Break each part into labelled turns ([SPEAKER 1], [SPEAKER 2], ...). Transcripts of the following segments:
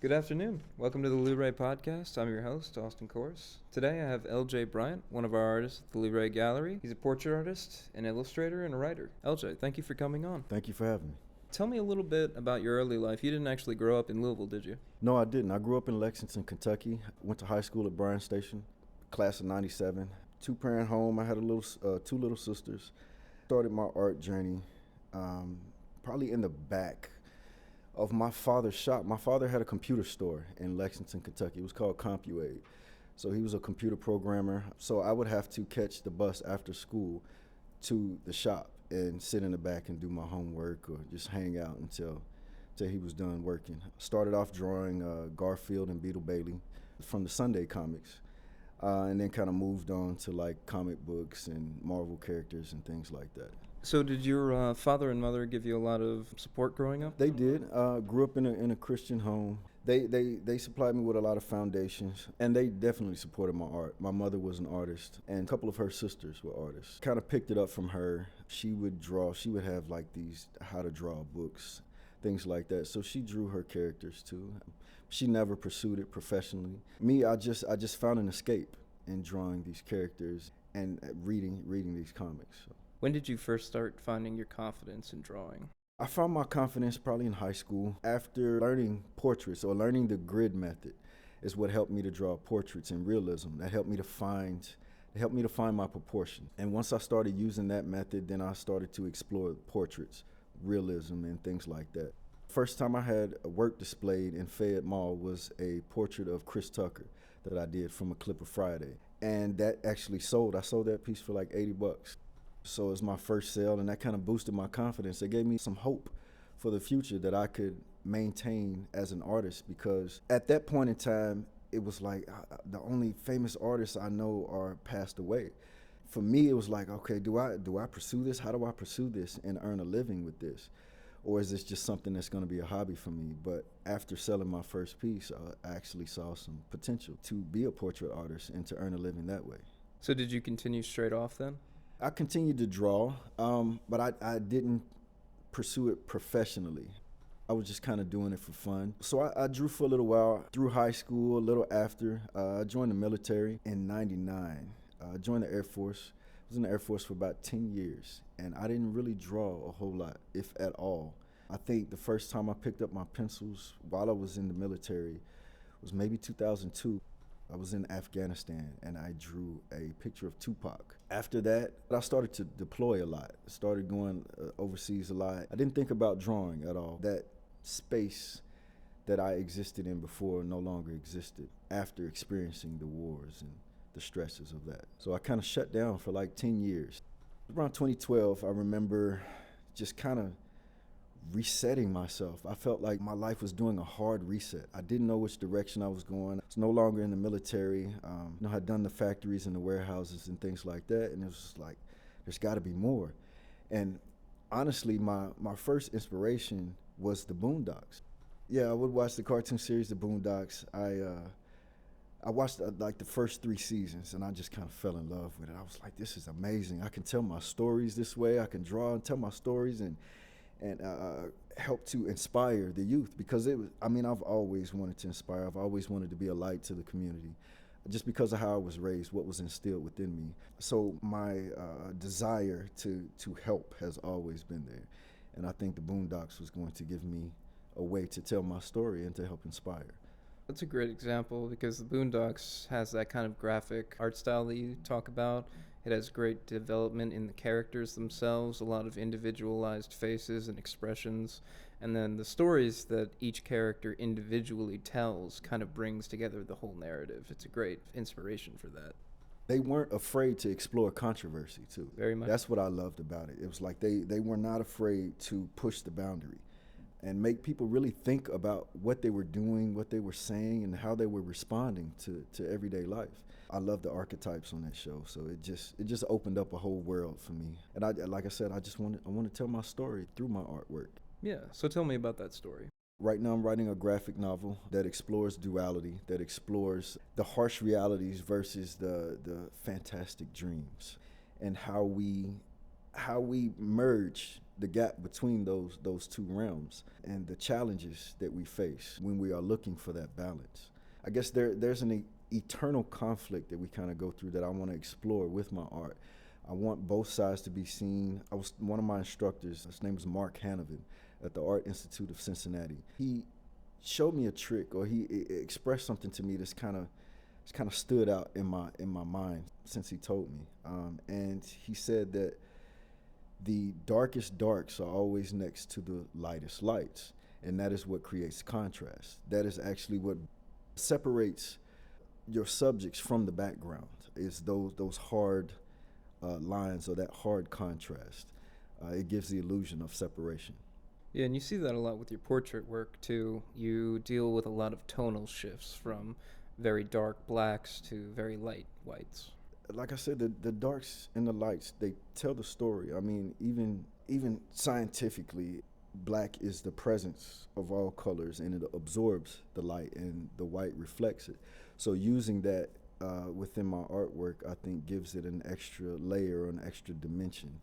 [SPEAKER 1] Good afternoon. Welcome to the LouRaePodcast. I'm your host, Austin Kors. Today I have LJ Bryant, one of our artists at the LouRae Gallery. He's a portrait artist, an illustrator, and a writer. LJ, thank you for coming on.
[SPEAKER 2] Thank you for having me.
[SPEAKER 1] Tell me a little bit about your early life. You didn't actually grow up in Louisville, did you?
[SPEAKER 2] No, I didn't. I grew up in Lexington, Kentucky. Went to high school at Bryant Station, class of '97. Two-parent home. I had two little sisters. Started my art journey probably in the back of my father's shop. My father had a computer store in Lexington, Kentucky. It was called CompuAid. So he was a computer programmer. So I would have to catch the bus after school to the shop and sit in the back and do my homework or just hang out until he was done working. Started off drawing Garfield and Beetle Bailey from the Sunday comics, and then kind of moved on to like comic books and Marvel characters and things like that.
[SPEAKER 1] So did your father and mother give you a lot of support growing up?
[SPEAKER 2] They did. Grew up in a Christian home. They supplied me with a lot of foundations, and they definitely supported my art. My mother was an artist, and a couple of her sisters were artists. Kind of picked it up from her. She would draw. She would have like these how to draw books, things like that. So she drew her characters too. She never pursued it professionally. Me, I just found an escape in drawing these characters and reading these comics. So.
[SPEAKER 1] When did you first start finding your confidence in drawing?
[SPEAKER 2] I found my confidence probably in high school. After learning portraits or learning the grid method is what helped me to draw portraits in realism. That helped me to find my proportion. And once I started using that method, then I started to explore portraits, realism, and things like that. First time I had a work displayed in Fayette Mall was a portrait of Chris Tucker that I did from a clip of Friday. And that actually sold. I sold that piece for like $80. So it was my first sale, and that kind of boosted my confidence. It gave me some hope for the future that I could maintain as an artist, because at that point in time, it was like the only famous artists I know are passed away. For me, it was like, okay, do I pursue this? How do I pursue this and earn a living with this? Or is this just something that's going to be a hobby for me? But after selling my first piece, I actually saw some potential to be a portrait artist and to earn a living that way.
[SPEAKER 1] So did you continue straight off then?
[SPEAKER 2] I continued to draw, but I didn't pursue it professionally. I was just kind of doing it for fun. So I drew for a little while, through high school, a little after. I joined the military in '99. I joined the Air Force. I was in the Air Force for about 10 years, and I didn't really draw a whole lot, if at all. I think the first time I picked up my pencils while I was in the military was maybe 2002. I was in Afghanistan, and I drew a picture of Tupac. After that, I started to deploy a lot. I started going overseas a lot. I didn't think about drawing at all. That space that I existed in before no longer existed after experiencing the wars and the stresses of that. So I kind of shut down for like 10 years. Around 2012, I remember just kind of resetting myself. I felt like my life was doing a hard reset. I didn't know which direction I was going. I was no longer in the military. I had done the factories and the warehouses and things like that, and it was just like, there's got to be more. And honestly, my first inspiration was the Boondocks. Yeah, I would watch the cartoon series, The Boondocks. I watched like the first 3 seasons, and I just kind of fell in love with it. I was like, this is amazing. I can tell my stories this way. I can draw and tell my stories and help to inspire the youth, because I've always wanted to inspire. I've always wanted to be a light to the community, just because of how I was raised, what was instilled within me. So my desire to help has always been there. And I think the Boondocks was going to give me a way to tell my story and to help inspire.
[SPEAKER 1] That's a great example, because the Boondocks has that kind of graphic art style that you talk about. It has great development in the characters themselves, a lot of individualized faces and expressions, and then the stories that each character individually tells kind of brings together the whole narrative. It's a great inspiration for that.
[SPEAKER 2] They weren't afraid to explore controversy, too.
[SPEAKER 1] Very much.
[SPEAKER 2] That's what I loved about it. It was like they were not afraid to push the boundary and make people really think about what they were doing, what they were saying, and how they were responding to everyday life. I love the archetypes on that show, so it just opened up a whole world for me. And like I said, I want to tell my story through my artwork.
[SPEAKER 1] Yeah, so tell me about that story.
[SPEAKER 2] Right now I'm writing a graphic novel that explores duality, that explores the harsh realities versus the fantastic dreams, and how we merge the gap between those two realms and the challenges that we face when we are looking for that balance. I guess there's an eternal conflict that we kind of go through that I want to explore with my art. I want both sides to be seen. One of my instructors, his name is Mark Hanovan at the Art Institute of Cincinnati. He showed me a trick, or he expressed something to me that's kind of stood out in my mind since he told me. And he said that the darkest darks are always next to the lightest lights, and that is what creates contrast. That is actually what separates your subjects from the background, is those hard lines, or that hard contrast. It gives the illusion of separation.
[SPEAKER 1] Yeah, and you see that a lot with your portrait work too. You deal with a lot of tonal shifts from very dark blacks to very light whites.
[SPEAKER 2] Like I said, the darks and the lights, they tell the story. I mean, even scientifically, black is the presence of all colors, and it absorbs the light, and the white reflects it. So using that within my artwork, I think gives it an extra layer or an extra dimension.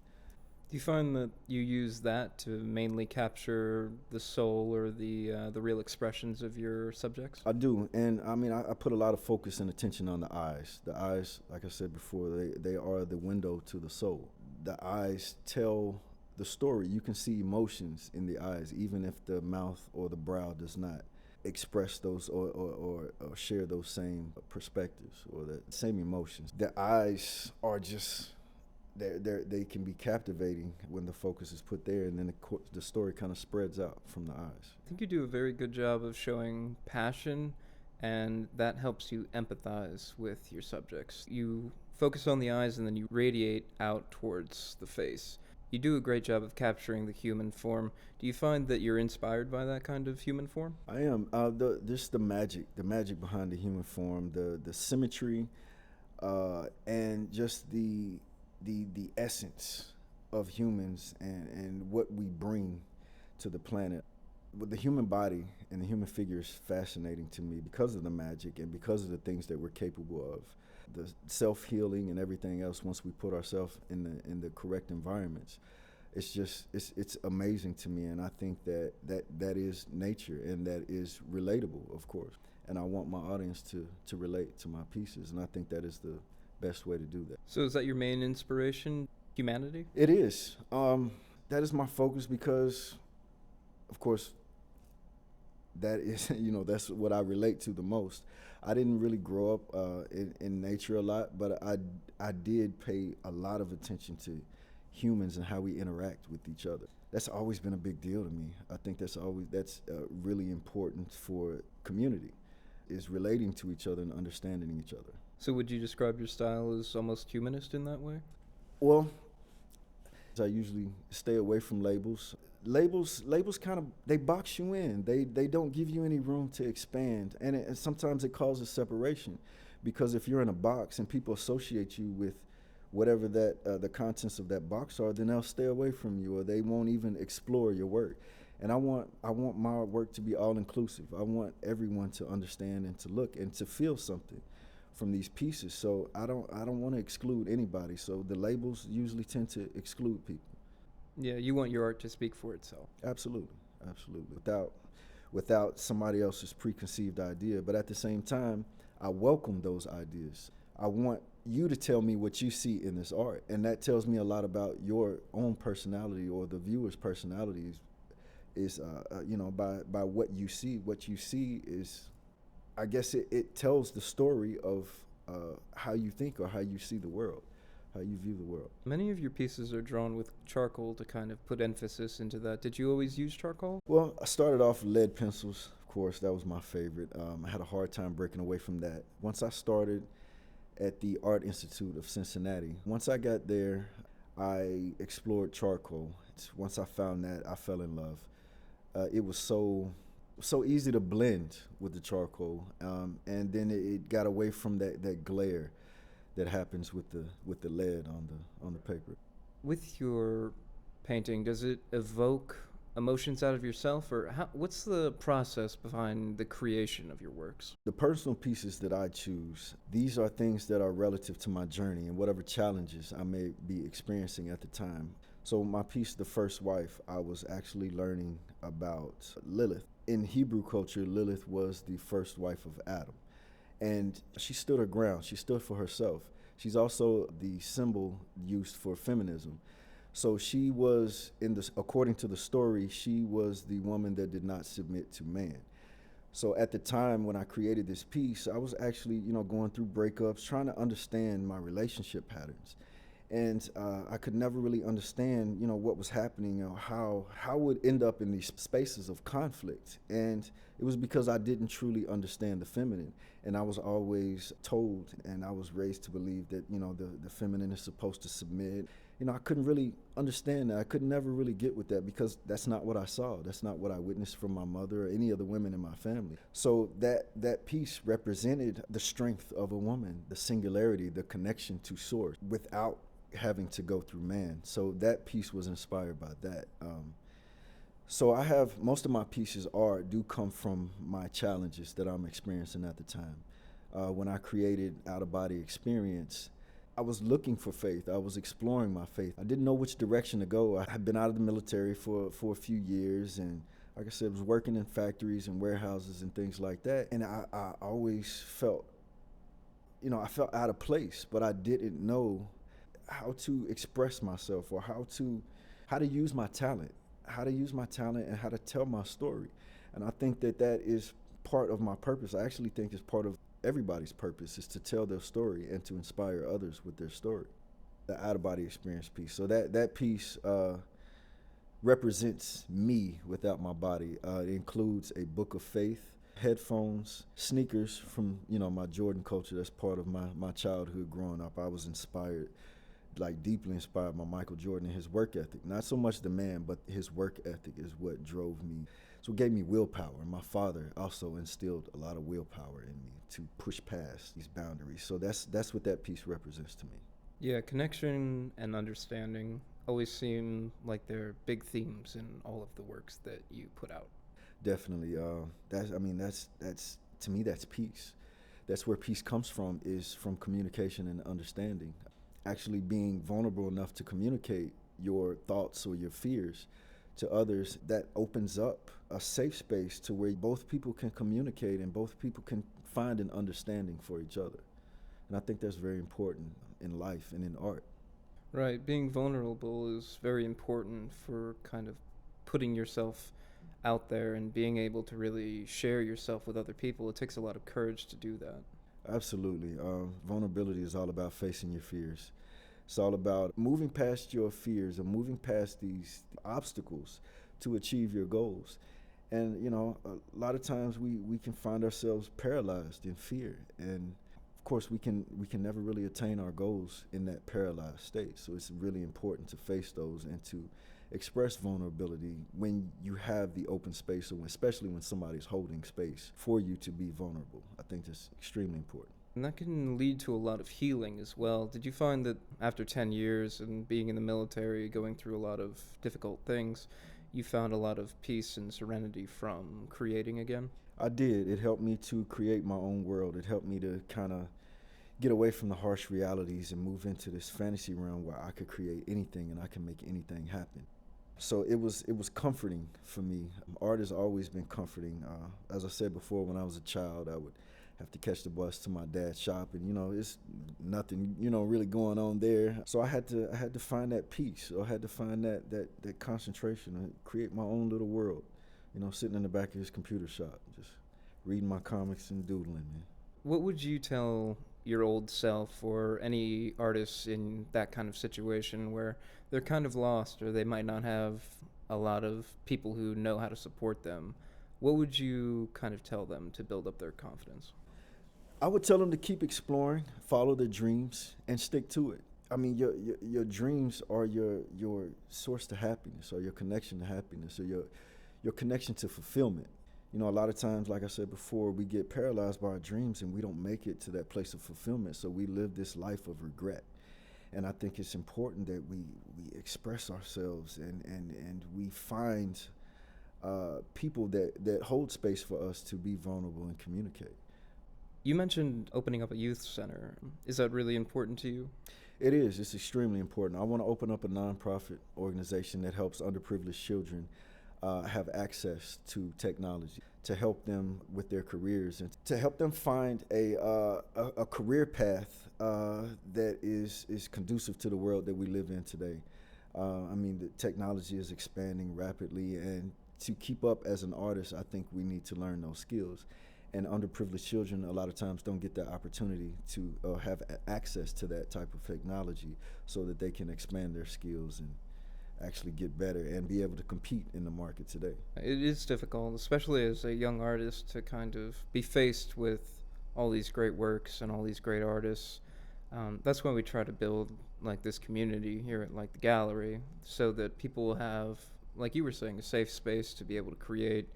[SPEAKER 1] Do you find that you use that to mainly capture the soul or the real expressions of your subjects?
[SPEAKER 2] I do, and I mean, I put a lot of focus and attention on the eyes. The eyes, like I said before, they are the window to the soul. The eyes tell the story. You can see emotions in the eyes, even if the mouth or the brow does not express those or share those same perspectives or the same emotions. The eyes are just... They can be captivating when the focus is put there, and then the story kind of spreads out from the eyes.
[SPEAKER 1] I think you do a very good job of showing passion, and that helps you empathize with your subjects. You focus on the eyes, and then you radiate out towards the face. You do a great job of capturing the human form. Do you find that you're inspired by that kind of human form?
[SPEAKER 2] I am. Just the magic behind the human form, the symmetry, and just the essence of humans and what we bring to the planet. But the human body and the human figure is fascinating to me because of the magic and because of the things that we're capable of. The self-healing and everything else, once we put ourselves in the correct environments, it's amazing to me, and I think that is nature, and that is relatable, of course. And I want my audience to relate to my pieces, and I think that is the best way to do that.
[SPEAKER 1] So is that your main inspiration, humanity?
[SPEAKER 2] It is. That is my focus because, of course, that is, that's what I relate to the most. I didn't really grow up in nature a lot, but I did pay a lot of attention to humans and how we interact with each other. That's always been a big deal to me. I think that's really important for community, is relating to each other and understanding each other.
[SPEAKER 1] So would you describe your style as almost humanist in that way?
[SPEAKER 2] Well, I usually stay away from labels. Labels kind of, they box you in. They don't give you any room to expand. And sometimes it causes separation, because if you're in a box and people associate you with whatever the contents of that box are, then they'll stay away from you, or they won't even explore your work. And I want my work to be all inclusive. I want everyone to understand and to look and to feel something from these pieces. So I don't want to exclude anybody. So the labels usually tend to exclude people.
[SPEAKER 1] Yeah, you want your art to speak for itself.
[SPEAKER 2] Absolutely. Without somebody else's preconceived idea. But at the same time, I welcome those ideas. I want you to tell me what you see in this art, and that tells me a lot about your own personality, or the viewer's personality is by what you see. What you see is, I guess it tells the story of how you think or how you see the world, how you view the world.
[SPEAKER 1] Many of your pieces are drawn with charcoal to kind of put emphasis into that. Did you always use charcoal?
[SPEAKER 2] Well, I started off with lead pencils. Of course, that was my favorite. I had a hard time breaking away from that. Once I started at the Art Institute of Cincinnati, once I got there, I explored charcoal. Once I found that, I fell in love. It was so easy to blend with the charcoal, and then it got away from that glare that happens with the lead on the paper.
[SPEAKER 1] With your painting, does it evoke emotions out of yourself, or what's the process behind the creation of your works?
[SPEAKER 2] The personal pieces that I choose, these are things that are relative to my journey and whatever challenges I may be experiencing at the time. So my piece, The First Wife, I was actually learning about Lilith. In Hebrew culture, Lilith was the first wife of Adam. And she stood her ground. She stood for herself. She's also the symbol used for feminism. So she was, according to the story, she was the woman that did not submit to man. So at the time when I created this piece, I was actually, going through breakups, trying to understand my relationship patterns. And I could never really understand, what was happening or how I would end up in these spaces of conflict. And it was because I didn't truly understand the feminine. And I was always told, and I was raised to believe that, the feminine is supposed to submit. I couldn't really understand that. I could never really get with that because that's not what I saw. That's not what I witnessed from my mother or any of the women in my family. So that piece represented the strength of a woman, the singularity, the connection to source without having to go through man. So that piece was inspired by that. So I have, most of my pieces do come from my challenges that I'm experiencing at the time. When I created Out of Body Experience, I was looking for faith. I was exploring my faith. I didn't know which direction to go. I had been out of the military for a few years, and like I said, was working in factories and warehouses and things like that. And I always felt, I felt out of place, but I didn't know how to express myself or how to use my talent, and how to tell my story. And I think that is part of my purpose. I actually think it's part of everybody's purpose, is to tell their story and to inspire others with their story. The Out of Body Experience piece. So that piece represents me without my body. It includes a book of faith, headphones, sneakers from, my Jordan culture. That's part of my childhood growing up. I was inspired, deeply inspired by Michael Jordan and his work ethic. Not so much the man, but his work ethic is what drove me. So it gave me willpower. And my father also instilled a lot of willpower in me to push past these boundaries. So that's what that piece represents to me.
[SPEAKER 1] Yeah, connection and understanding always seem like they're big themes in all of the works that you put out.
[SPEAKER 2] Definitely. That's to me, that's peace. That's where peace comes from, is from communication and understanding. Actually being vulnerable enough to communicate your thoughts or your fears to others, that opens up a safe space to where both people can communicate and both people can find an understanding for each other. And I think that's very important in life and in art.
[SPEAKER 1] Right, being vulnerable is very important for kind of putting yourself out there and being able to really share yourself with other people. It takes a lot of courage to do that.
[SPEAKER 2] Absolutely. Vulnerability is all about facing your fears. It's all about moving past your fears and moving past these obstacles to achieve your goals. And, a lot of times we can find ourselves paralyzed in fear. And of course, we can never really attain our goals in that paralyzed state. So it's really important to face those and to express vulnerability when you have the open space, or especially when somebody's holding space for you to be vulnerable. I think that's extremely important.
[SPEAKER 1] And that can lead to a lot of healing as well. Did you find that after 10 years and being in the military, going through a lot of difficult things, you found a lot of peace and serenity from creating again?
[SPEAKER 2] I did. It helped me to create my own world. It helped me to kind of get away from the harsh realities and move into this fantasy realm where I could create anything and I can make anything happen. So it was comforting for me. Art has always been comforting. As I said before, when I was a child, I would have to catch the bus to my dad's shop, and it's nothing really going on there. So I had to find that peace. I had to find that concentration and create my own little world. Sitting in the back of his computer shop, just reading my comics and doodling, man.
[SPEAKER 1] What would you tell your old self or any artists in that kind of situation where they're kind of lost or they might not have a lot of people who know how to support them? What would you kind of tell them to build up their confidence?
[SPEAKER 2] I would tell them to keep exploring, follow their dreams, and stick to it. I mean, your dreams are your source to happiness, or your connection to happiness, or your connection to fulfillment. A lot of times, like I said before, we get paralyzed by our dreams and we don't make it to that place of fulfillment, so we live this life of regret. And I think it's important that we express ourselves and we find people that hold space for us to be vulnerable and communicate.
[SPEAKER 1] You mentioned opening up a youth center. Is that really important to you?
[SPEAKER 2] It is. It's extremely important. I want to open up a nonprofit organization that helps underprivileged children have access to technology, to help them with their careers and to help them find a career path that is conducive to the world that we live in today. I mean, the technology is expanding rapidly, and to keep up as an artist, I think we need to learn those skills. And underprivileged children a lot of times don't get the opportunity to have access to that type of technology so that they can expand their skills and actually get better and be able to compete in the market today.
[SPEAKER 1] It is difficult, especially as a young artist, to kind of be faced with all these great works and all these great artists. That's why we try to build like this community here at like the gallery, so that people will have, like you were saying, a safe space to be able to create,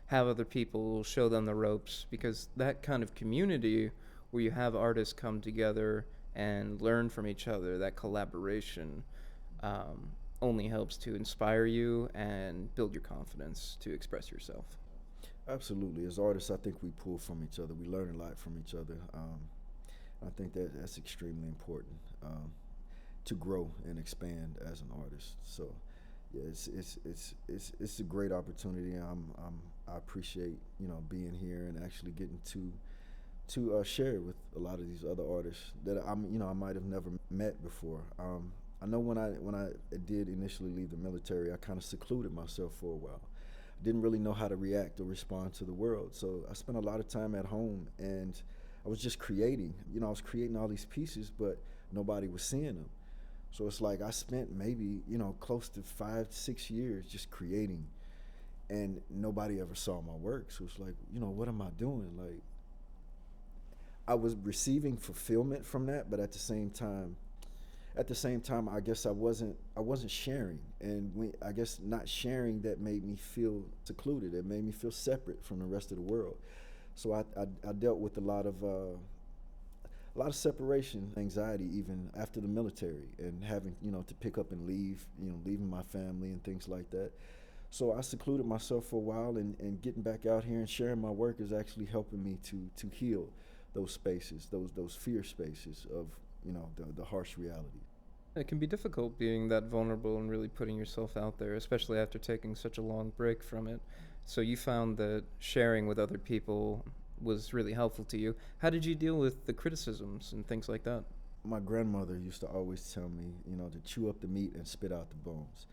[SPEAKER 1] have other people show them the ropes, because that kind of community where you have artists come together and learn from each other, that collaboration only helps to inspire you and build your confidence to express yourself.
[SPEAKER 2] Absolutely. As artists, I think we pull from each other. We learn a lot from each other. I think that's extremely important to grow and expand as an artist. So, yeah, it's a great opportunity. I appreciate being here and actually getting to share with a lot of these other artists that I might have never met before. I know when I did initially leave the military, I kind of secluded myself for a while. Didn't really know how to react or respond to the world, so I spent a lot of time at home, and I was just creating. I was creating all these pieces, but nobody was seeing them. So it's like I spent maybe close to 5-6 years just creating, and nobody ever saw my work. So it's like, what am I doing? Like, I was receiving fulfillment from that, but at the same time, I guess I wasn't sharing, and I guess not sharing that made me feel secluded. It made me feel separate from the rest of the world. So I dealt with a lot of separation anxiety even after the military, and having to pick up and leave, leaving my family and things like that. So I secluded myself for a while, and getting back out here and sharing my work is actually helping me to heal those spaces, those fear spaces of the harsh reality.
[SPEAKER 1] It can be difficult being that vulnerable and really putting yourself out there, especially after taking such a long break from it. So you found that sharing with other people was really helpful to you. How did you deal with the criticisms and things like that?
[SPEAKER 2] My grandmother used to always tell me, to chew up the meat and spit out the bones,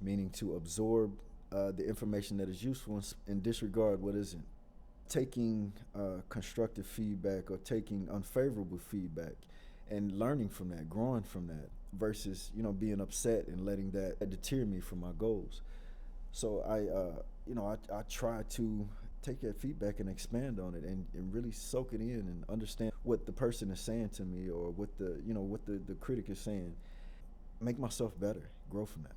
[SPEAKER 2] meaning to absorb the information that is useful and disregard what isn't. Taking constructive feedback or taking unfavorable feedback and learning from that, growing from that, versus being upset and letting that deter me from my goals. So I try to take that feedback and expand on it, and really soak it in and understand what the person is saying to me, or what the critic is saying. Make myself better, grow from that.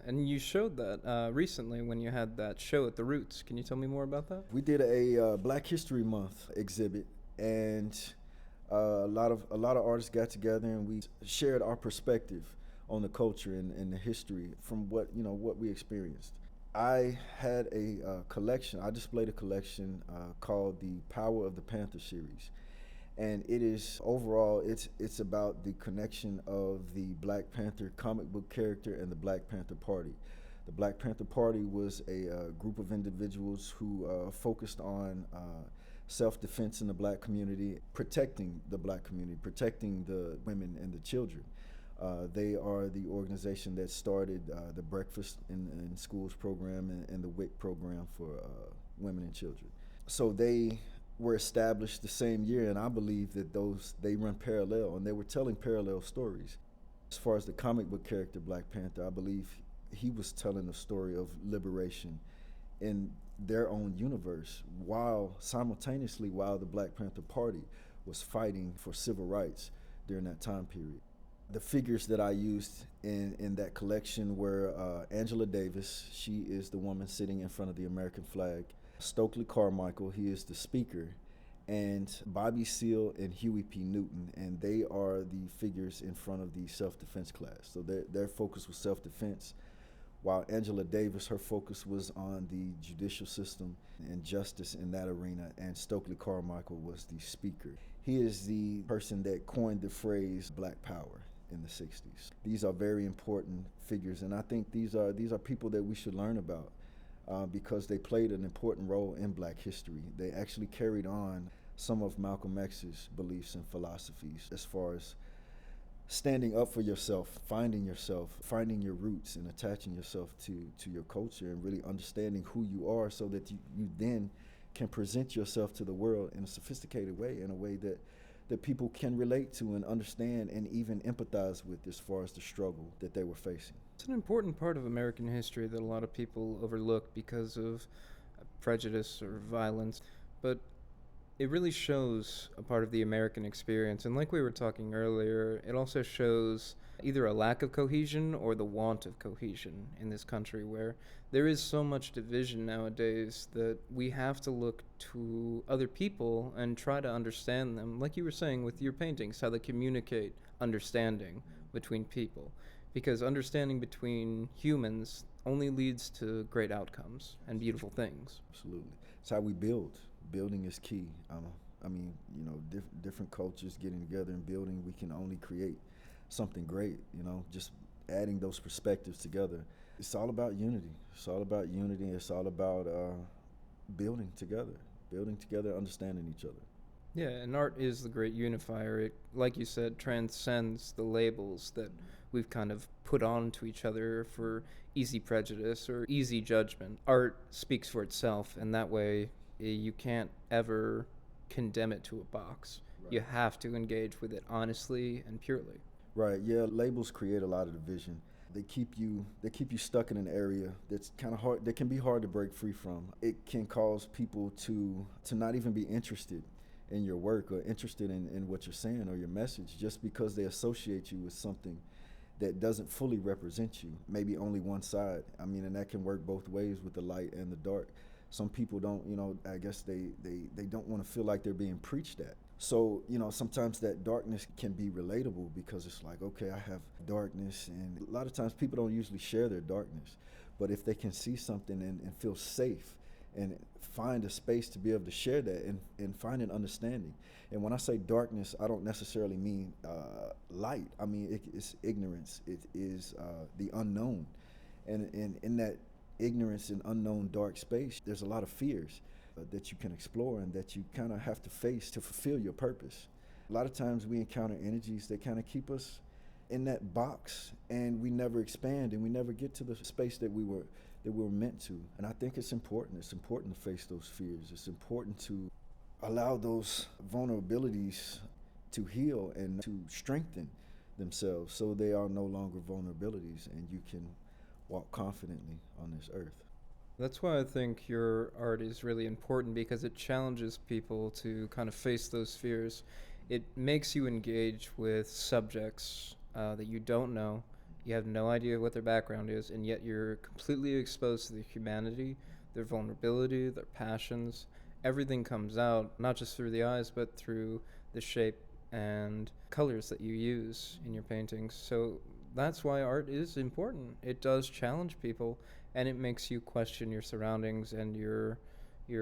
[SPEAKER 1] And you showed that recently when you had that show at the Roots. Can you tell me more about that?
[SPEAKER 2] We did a Black History Month exhibit, and a lot of artists got together, and we shared our perspective on the culture and the history from what we experienced. I had a collection. I displayed a collection called the Power of the Panther series, and it is overall it's about the connection of the Black Panther comic book character and the Black Panther Party. The Black Panther Party was a group of individuals who focused on self-defense in the Black community, protecting the Black community, protecting the women and the children. They are the organization that started the Breakfast in Schools program and the WIC program for women and children. So they were established the same year, and I believe that they run parallel, and they were telling parallel stories. As far as the comic book character Black Panther, I believe he was telling a story of liberation in their own universe, while the Black Panther Party was fighting for civil rights during that time period. The figures that I used in that collection were Angela Davis. She is the woman sitting in front of the American flag. Stokely Carmichael, he is the speaker. And Bobby Seale and Huey P. Newton, and they are the figures in front of the self-defense class. So their focus was self-defense, while Angela Davis, her focus was on the judicial system and justice in that arena, and Stokely Carmichael was the speaker. He is the person that coined the phrase Black Power in the 60s. These are very important figures, and I think these are people that we should learn about because they played an important role in Black history. They actually carried on some of Malcolm X's beliefs and philosophies as far as standing up for yourself, finding your roots, and attaching yourself to your culture, and really understanding who you are, so that you then can present yourself to the world in a sophisticated way, in a way that people can relate to and understand and even empathize with, as far as the struggle that they were facing.
[SPEAKER 1] It's an important part of American history that a lot of people overlook because of prejudice or violence, but it really shows a part of the American experience. And like we were talking earlier, it also shows either a lack of cohesion or the want of cohesion in this country, where there is so much division nowadays that we have to look to other people and try to understand them. Like you were saying with your paintings, how they communicate understanding between people. Because understanding between humans only leads to great outcomes and beautiful things.
[SPEAKER 2] Absolutely. It's how we build. Building is key. Different cultures getting together and building, we can only create something great, just adding those perspectives together. It's all about unity. It's all about unity. It's all about building together, understanding each other.
[SPEAKER 1] Yeah, and art is the great unifier. It, like you said, transcends the labels that we've kind of put on to each other for easy prejudice or easy judgment. Art speaks for itself, and that way you can't ever condemn it to a box. Right. You have to engage with it honestly and purely.
[SPEAKER 2] Right, yeah, labels create a lot of division. They keep you stuck in an area that's kind of hard, that can be hard to break free from. It can cause people to not even be interested in your work or interested in what you're saying or your message, just because they associate you with something that doesn't fully represent you, maybe only one side. And that can work both ways with the light and the dark. Some people don't, I guess they don't want to feel like they're being preached at. So, sometimes that darkness can be relatable, because it's like, okay, I have darkness, and a lot of times people don't usually share their darkness. But if they can see something and feel safe and find a space to be able to share that and find an understanding. And when I say darkness, I don't necessarily mean light. It's ignorance. It is the unknown. And in that ignorance and unknown dark space, there's a lot of fears that you can explore and that you kind of have to face to fulfill your purpose. A lot of times we encounter energies that kind of keep us in that box, and we never expand, and we never get to the space that we were meant to. And I think it's important. It's important to face those fears. It's important to allow those vulnerabilities to heal and to strengthen themselves, so they are no longer vulnerabilities, and you can walk confidently on this earth.
[SPEAKER 1] That's why I think your art is really important, because it challenges people to kind of face those fears. It makes you engage with subjects that you don't know. You have no idea what their background is, and yet you're completely exposed to their humanity, their vulnerability, their passions. Everything comes out, not just through the eyes, but through the shape and colors that you use in your paintings. So that's why art is important. It does challenge people, and it makes you question your surroundings and your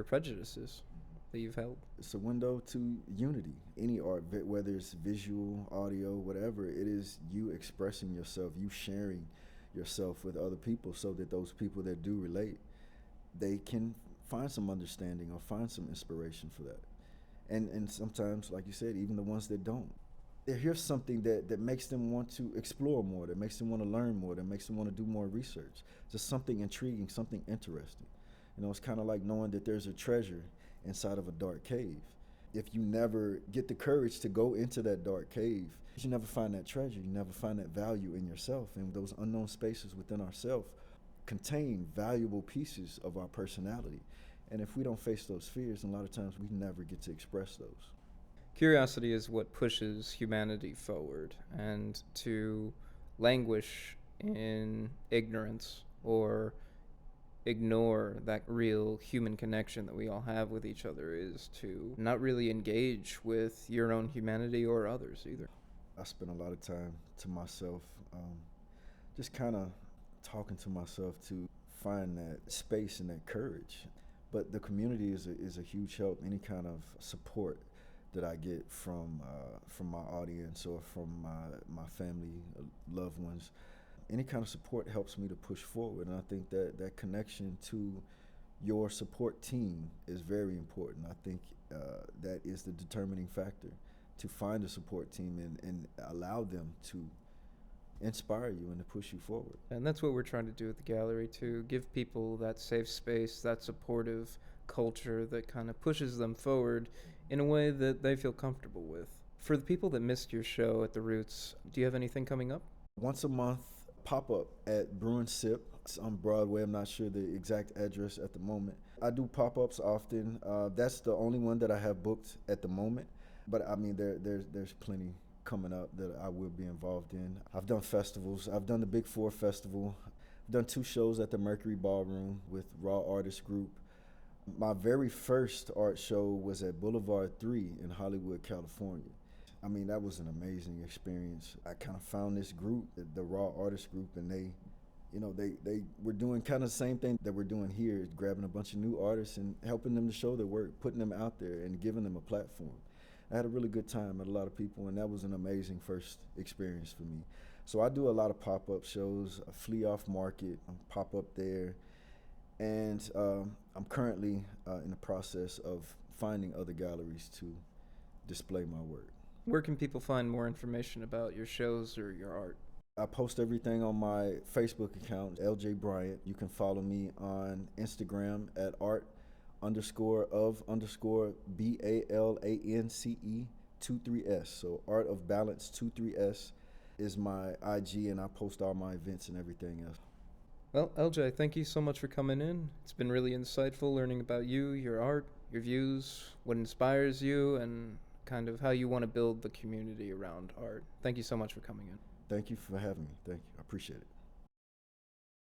[SPEAKER 1] prejudices that you've held.
[SPEAKER 2] It's a window to unity. Any art, whether it's visual, audio, whatever, it is you expressing yourself, you sharing yourself with other people, so that those people that do relate, they can find some understanding or find some inspiration for that. And sometimes, like you said, even the ones that don't, they hear something that makes them want to explore more, that makes them want to learn more, that makes them want to do more research. Just something intriguing, something interesting. It's kind of like knowing that there's a treasure inside of a dark cave. If you never get the courage to go into that dark cave, you never find that treasure, you never find that value in yourself. And those unknown spaces within ourselves contain valuable pieces of our personality. And if we don't face those fears, a lot of times we never get to express those.
[SPEAKER 1] Curiosity is what pushes humanity forward, and to languish in ignorance or ignore that real human connection that we all have with each other is to not really engage with your own humanity or others either.
[SPEAKER 2] I spend a lot of time to myself, just kind of talking to myself to find that space and that courage. But the community is a huge help. Any kind of support that I get from my audience or from my family, loved ones, any kind of support helps me to push forward. And I think that connection to your support team is very important. I think that is the determining factor, to find a support team and allow them to inspire you and to push you forward.
[SPEAKER 1] And that's what we're trying to do at the gallery, to give people that safe space, that supportive culture that kind of pushes them forward in a way that they feel comfortable with. For the people that missed your show at the Roots, do you have anything coming up?
[SPEAKER 2] Once a month, pop-up at Brew and Sip. It's on Broadway. I'm not sure the exact address at the moment. I do pop-ups often. That's the only one that I have booked at the moment. But I mean, there's plenty coming up that I will be involved in. I've done festivals. I've done the Big Four Festival. I've done 2 shows at the Mercury Ballroom with Raw Artist Group. My very first art show was at Boulevard 3 in Hollywood, California. I mean, that was an amazing experience. I kind of found this group, the Raw Artist Group, and they were doing kind of the same thing that we're doing here, grabbing a bunch of new artists and helping them to show their work, putting them out there and giving them a platform. I had a really good time, met a lot of people, and that was an amazing first experience for me. So I do a lot of pop-up shows, a Flea Off Market, pop up there, and I'm currently in the process of finding other galleries to display my work.
[SPEAKER 1] Where can people find more information about your shows or your art?
[SPEAKER 2] I post everything on my Facebook account, LJ Bryant. You can follow me on Instagram at art_of_BALANCE 23S. So Art of Balance 23S is my IG, and I post all my events and everything else.
[SPEAKER 1] Well, LJ, thank you so much for coming in. It's been really insightful learning about you, your art, your views, what inspires you, and kind of how you want to build the community around art. Thank you so much for coming in.
[SPEAKER 2] Thank you for having me. Thank you. I appreciate it.